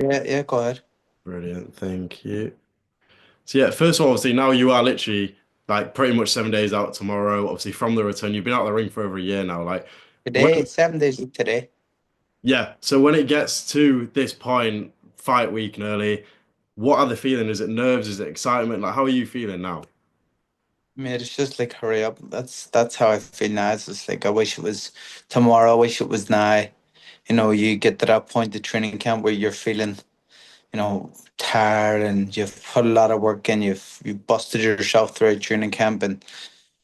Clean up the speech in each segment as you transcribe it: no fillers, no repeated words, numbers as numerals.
Yeah, yeah, go ahead. Brilliant, thank you. So yeah, first of all, obviously now you are literally like pretty much 7 days out tomorrow. Obviously from the return, you've been out of the ring for over a year now. Like when, Today, 7 days today. yeah. So when it gets to this point, fight week and early, what are the feeling? Is it nerves? Is it excitement? Like how are you feeling now? I mean, it's just like hurry up. That's how I feel now. It's just like I wish it was tomorrow. I wish it was now. You get to that point of training camp where you're feeling, tired and you've put a lot of work in. You busted yourself throughout training camp, and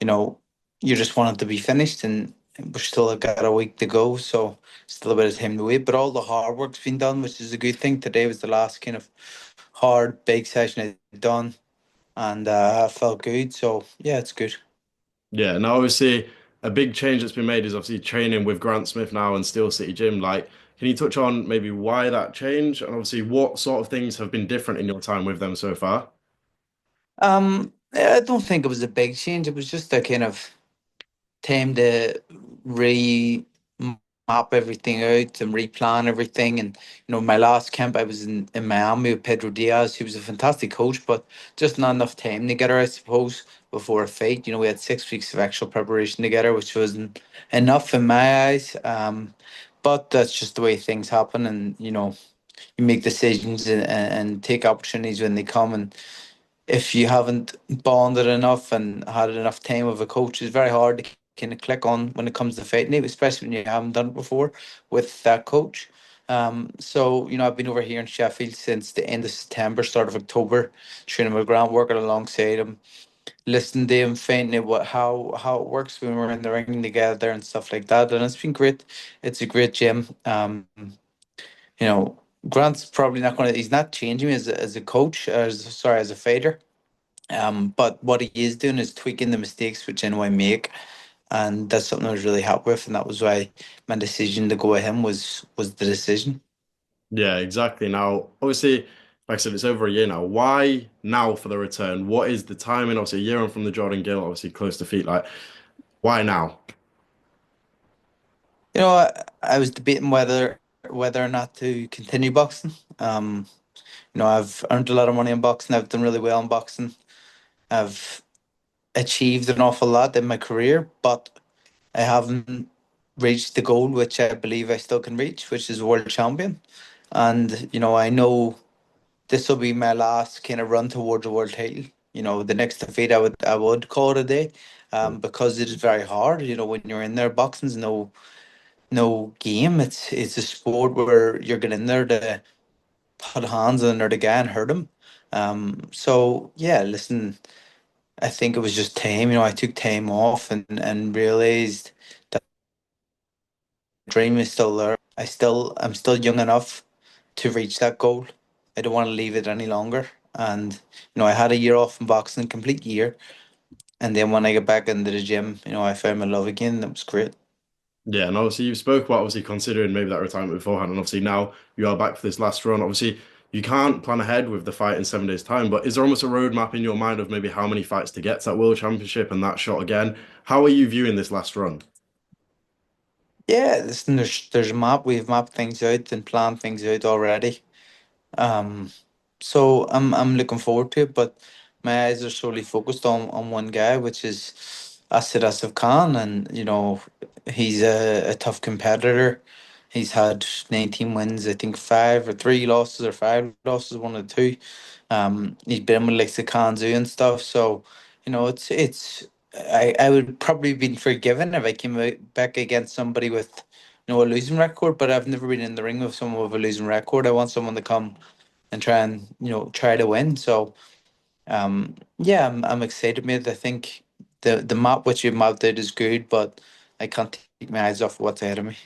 you know you just want it to be finished. And we're still got a week to go, so still a bit of time to wait. But all the hard work's been done, which is a good thing. Today was the last kind of hard big session I'd done, and I felt good. So yeah, it's good. Yeah, and obviously a big change that's been made is obviously training with Grant Smith now and Steel City Gym. Like, can you touch on maybe why that change and obviously what sort of things have been different in your time with them so far? I don't think it was a big change. It was just a kind of time to re map everything out and replan everything. And my last camp I was in Miami with Pedro Diaz. He was a fantastic coach, but just not enough time together, I suppose, before a fight. We had 6 weeks of actual preparation together, which wasn't enough in my eyes. But that's just the way things happen, and you make decisions and take opportunities when they come. And if you haven't bonded enough and had enough time with a coach, it's very hard to kind of click on when it comes to fighting, especially when you haven't done it before with that coach. So I've been over here in Sheffield since the end of September, start of October, training with Grant, working alongside him, listening to him, finding out how it works when we're in the ring together and stuff like that. And it's been great. It's a great gym. You know, Grant's probably not going to. He's not changing me as a coach, as a fighter. But what he is doing is tweaking the mistakes which I make, and that's something I was really happy with, and that was why my decision to go with him was the decision. Yeah, exactly. Now, obviously, like I said, it's over a year now. Why now for the return? What is the timing? Obviously, a year on from the Jordan Gill, obviously close to feet. Like, why now? I was debating whether or not to continue boxing. I've earned a lot of money in boxing. I've done really well in boxing. I've achieved an awful lot in my career, but I haven't reached the goal which I believe I still can reach, which is world champion. And I know this will be my last kind of run towards the world title. The next defeat I would call it a day, because it is very hard. When you're in there, boxing's no game. It's a sport where you're getting in there to put hands on another guy and hurt him. So yeah, listen, I think it was just time. I took time off and realized that the dream is still there. I'm still young enough to reach that goal. I don't want to leave it any longer. And I had a year off from boxing, complete year. And then when I get back into the gym, I found my love again. That was great. Yeah, and obviously you spoke about obviously considering maybe that retirement beforehand, and obviously now you are back for this last run. Obviously, you can't plan ahead with the fight in 7 days' time, but is there almost a roadmap in your mind of maybe how many fights to get to that World Championship and that shot again? How are you viewing this last run? Yeah, listen, there's a map. We've mapped things out and planned things out already. Um, so I'm looking forward to it, but my eyes are solely focused on one guy, which is Asif Khan, and he's a tough competitor. He's had 19 wins, I think five or three losses or five losses, one or two. He's been with like the Kanzu and stuff, so it's I would probably been forgiven if I came back against somebody with a losing record, but I've never been in the ring with someone with a losing record. I want someone to come and try to win. So yeah, I'm excited, mate. I think the map which you mapped out is good, but I can't take my eyes off what's ahead of me.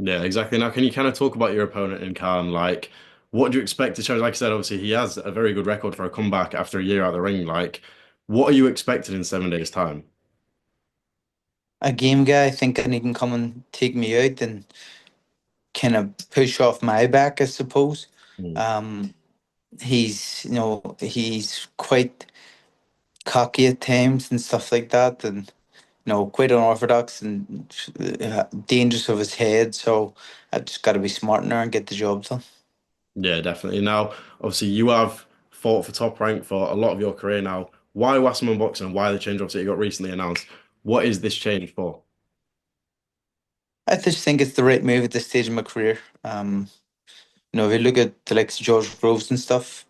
Yeah, exactly. Now, can you kind of talk about your opponent in Khan? Like, what do you expect to show? Like I said, obviously he has a very good record for a comeback after a year out of the ring. Like, what are you expecting in 7 days' time? A game guy, I think, and he can come and take me out and kind of push off my back, I suppose. Mm. Um, he's quite cocky at times and stuff like that, and quite unorthodox and dangerous with his head. So I just got to be smart in there and get the job done. Yeah, definitely. Now, obviously, you have fought for top rank for a lot of your career now. Why Wasserman Boxing? Why the change? Obviously, it got recently announced. What is this change for? I just think it's the right move at this stage of my career. If you look at the likes of George Groves and stuff,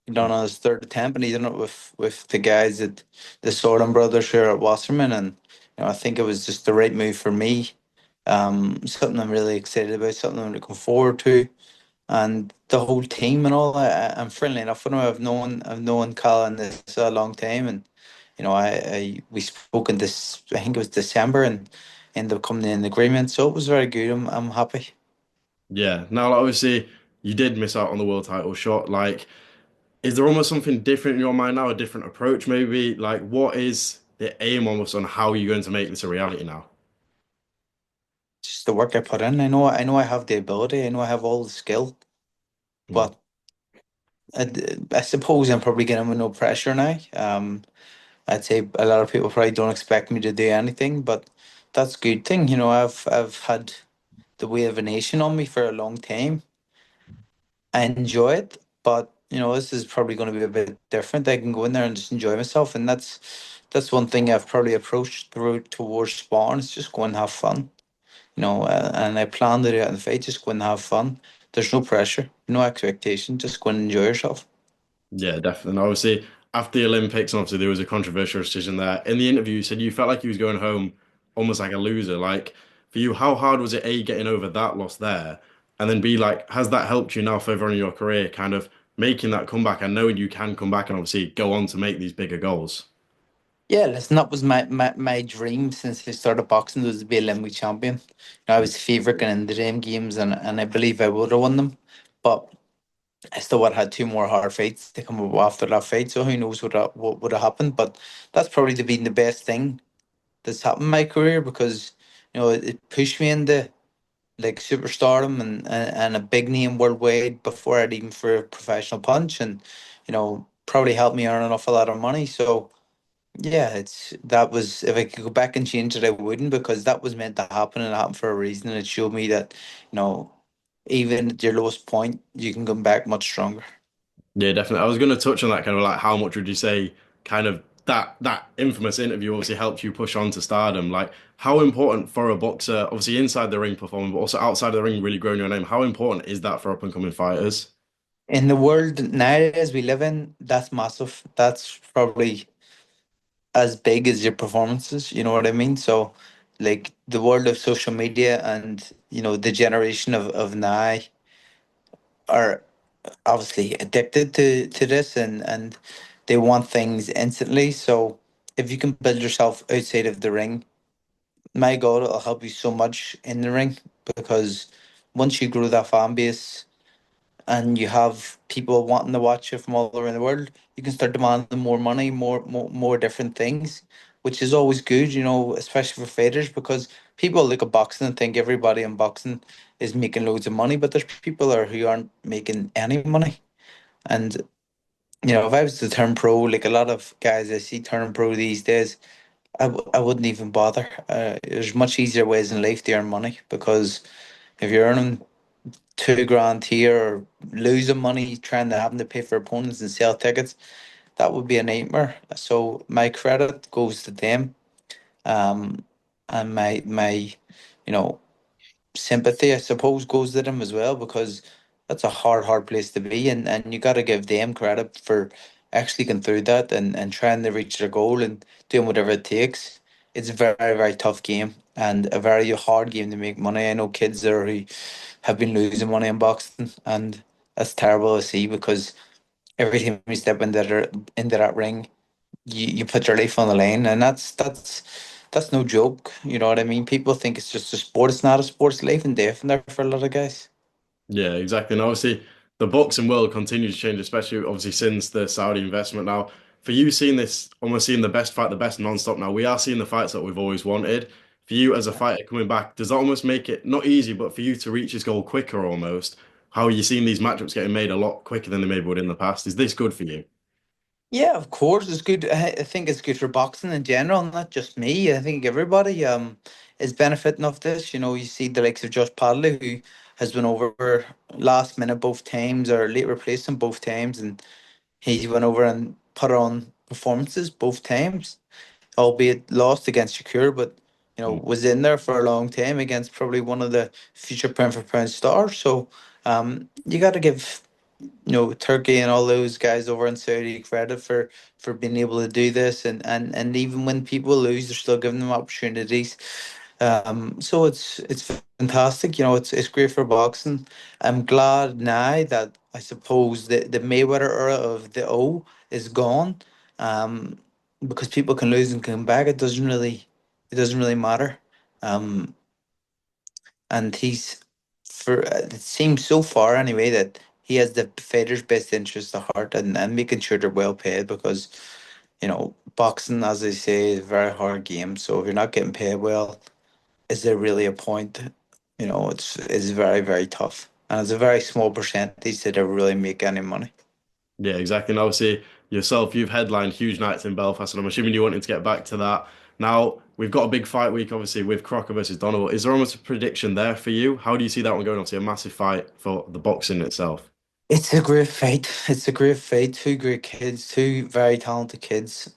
he done on his third attempt, and he done it with the guys at the Solan brothers here at Wasserman, and I think it was just the right move for me. Something I'm really excited about, something I'm looking forward to, and the whole team and all. I'm friendly enough with him. I've known Colin this a long time, and we spoke in this. I think it was December, and ended up coming in agreement. So it was very good. I'm happy. Yeah. Now, like, obviously, you did miss out on the world title shot. Like, is there almost something different in your mind now? A different approach, maybe? Like, what is the aim almost on how you're going to make this a reality now? Just the work I put in. I know I have the ability. I know I have all the skill, Mm. but I suppose I'm probably getting with no pressure now. I'd say a lot of people probably don't expect me to do anything, but that's a good thing. I've had the weight of a nation on me for a long time. I enjoy it, but this is probably going to be a bit different. I can go in there and just enjoy myself, and that's one thing I've probably approached through towards Spawn. It's just go and have fun, and I plan to do it in the fight. Just go and have fun. There's no pressure, no expectation. Just go and enjoy yourself. Yeah, definitely. And obviously, after the Olympics, and obviously there was a controversial decision there. In the interview, you said you felt like you was going home almost like a loser. Like for you, how hard was it, A, getting over that loss there? And then B, like, has that helped you now further on in your career, kind of making that comeback and knowing you can come back and obviously go on to make these bigger goals? Yeah, listen, that was my dream since I started boxing was to be Olympic champion. I was a favourite going into the damn games, and I believe I would have won them. But I still would have had two more hard fights to come up after that fight, so who knows what would have happened. But that's probably been the best thing that's happened in my career because it pushed me into like superstardom and a big name worldwide before I'd even for a professional punch, and probably helped me earn an awful lot of money. So yeah, that was if I could go back and change it, I wouldn't because that was meant to happen and it happened for a reason. And it showed me that, you know, even at your lowest point, you can come back much stronger. Yeah, definitely. I was going to touch on that kind of like how much would you say kind of that infamous interview obviously helped you push on to stardom? Like how important for a boxer, obviously inside the ring performing, but also outside of the ring really growing your name, how important is that for up and coming fighters? In the world nowadays we live in, that's massive. That's probably as big as your performances. You know what I mean? So, like the world of social media and the generation of now are obviously addicted to this and they want things instantly. So if you can build yourself outside of the ring, my God, it'll help you so much in the ring because once you grow that fan base and you have people wanting to watch you from all around the world, you can start demanding more money, more different things, which is always good, especially for fighters because people look at boxing and think everybody in boxing is making loads of money, but there's people there who aren't making any money. And if I was to turn pro, like a lot of guys I see turning pro these days, I wouldn't even bother. There's much easier ways in life to earn money because if you're earning 2 grand here or losing money trying to having to pay for opponents and sell tickets, that would be a nightmare. So my credit goes to them, um, and my you know sympathy, I suppose, goes to them as well because that's a hard place to be, and you got to give them credit for actually going through that and trying to reach their goal and doing whatever it takes. It's a very tough game and a very hard game to make money. I know kids there who have been losing money in boxing, and that's terrible to see because every time you step into that ring, you put your life on the line, and that's no joke. You know what I mean? People think it's just a sport. It's not a sport. It's life and death in there for a lot of guys. Yeah, exactly. And obviously, the boxing world continues to change, especially obviously since the Saudi investment. Now, for you seeing this, almost seeing the best fight, the best non-stop now, we are seeing the fights that we've always wanted. For you as a Yeah. fighter coming back, does that almost make it not easy, but for you to reach this goal quicker almost? How are you seeing these matchups getting made a lot quicker than they maybe would in the past? Is this good for you? Yeah, of course, it's good. I think it's good for boxing in general, not just me. I think everybody is benefiting off this. You see the likes of Josh Padley, who has been over last minute both times or late replacement both times, and he went over and put on performances both times, albeit lost against Shakur, but was in there for a long time against probably one of the future pound for pound stars. So you got to give Turkey and all those guys over in Saudi credit for being able to do this, and even when people lose, they're still giving them opportunities. So it's fantastic. It's great for boxing. I'm glad now that I suppose the Mayweather era of the O is gone, um, because people can lose and come back. It doesn't really matter. Um, and he's for it seems so far anyway that he has the fighter's best interest at heart, and making sure they're well paid, because boxing, as I say, is a very hard game. So if you're not getting paid well, is there really a point? It's very, very tough, and it's a very small percentage that ever really make any money. Yeah, exactly. And obviously, yourself, you've headlined huge nights in Belfast, and I'm assuming you wanted to get back to that. Now, we've got a big fight week, obviously, with Crocker versus Donovan. Is there almost a prediction there for you? How do you see that one going? Obviously, a massive fight for the boxing itself. It's a great fight. It's a great fight. Two great kids, two very talented kids.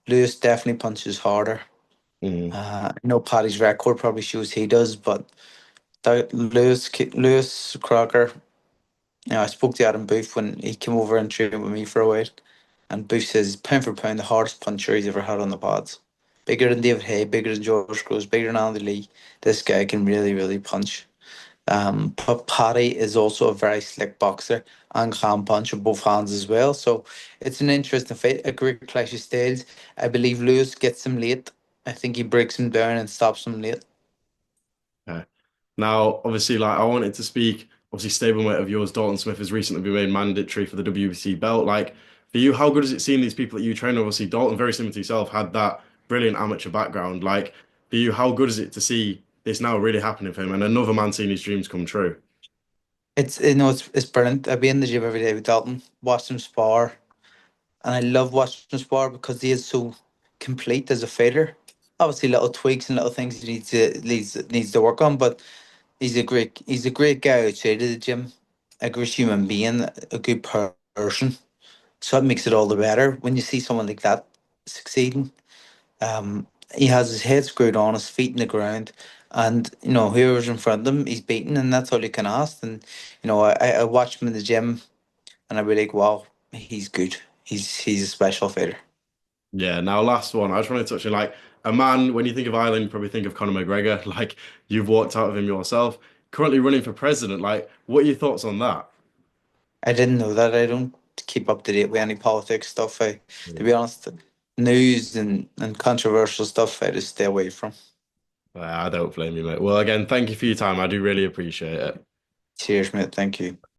Lewis definitely punches harder. Mm. Paddy's record probably shows he does, but Lewis Crocker. I spoke to Adam Booth when he came over and trained with me for a while, and Booth says pound for pound the hardest puncher he's ever had on the pads. Bigger than David Hay, bigger than George Groves, bigger than Andy Lee. This guy can really, really punch. But Paddy is also a very slick boxer and can punch with both hands as well. So it's an interesting fight, a great clash of styles. I believe Lewis gets him late. I think he breaks him down and stops him late. Okay. Now, obviously, like I wanted to speak, obviously, stablemate of yours, Dalton Smith, has recently been made mandatory for the WBC belt. Like, for you, how good is it seeing these people that you train? Obviously, Dalton, very similar to yourself, had that brilliant amateur background. Like, for you, how good is it to see this now really happening for him and another man seeing his dreams come true? It's brilliant. I be in the gym every day with Dalton, watch him spar, and I love watching him spar because he is so complete as a fighter. Obviously, little tweaks and little things he needs to work on, but he's a great guy outside of the gym, a great human being, a good person. So it makes it all the better when you see someone like that succeeding. He has his head screwed on, his feet in the ground, and whoever's in front of him, he's beaten, and that's all you can ask. And I watch him in the gym, and I be like, wow, he's good. He's a special fighter. Yeah, now last one. I just want to touch on like a man, when you think of Ireland, you probably think of Conor McGregor. Like you've walked out of him yourself, currently running for president. Like, what are your thoughts on that? I didn't know that. I don't keep up to date with any politics stuff. To be honest, news and controversial stuff, I just stay away from. I don't blame you, mate. Well, again, thank you for your time. I do really appreciate it. Cheers, mate. Thank you.